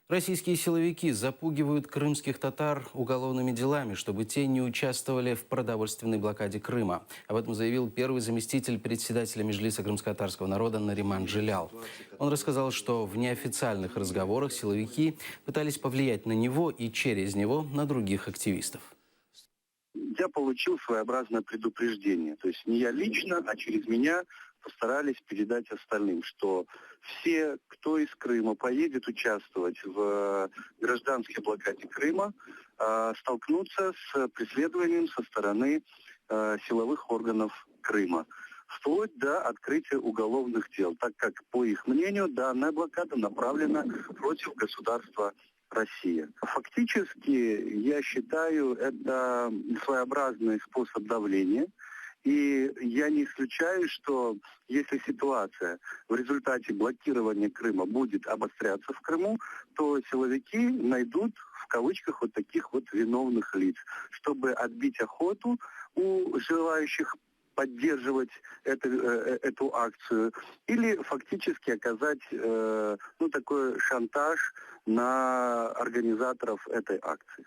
Российские силовики запугивают крымских татар уголовными делами, чтобы те не участвовали в продовольственной блокаде Крыма. Об этом заявил первый заместитель председателя Меджлиса крымско-татарского народа Нариман Джилял. Он рассказал, что в неофициальных разговорах силовики пытались повлиять на него и через него на других активистов. Я получил своеобразное предупреждение. То есть не я лично, а через меня постарались передать остальным, что все, кто из Крыма поедет участвовать в гражданской блокаде Крыма, столкнутся с преследованием со стороны силовых органов Крыма, вплоть до открытия уголовных дел, так как, по их мнению, данная блокада направлена против государства Россия. Фактически, я считаю, это своеобразный способ давления. И я не исключаю, что если ситуация в результате блокирования Крыма будет обостряться в Крыму, то силовики найдут в кавычках вот таких вот виновных лиц, чтобы отбить охоту у желающих поддерживать эту акцию или фактически оказать такой шантаж на организаторов этой акции.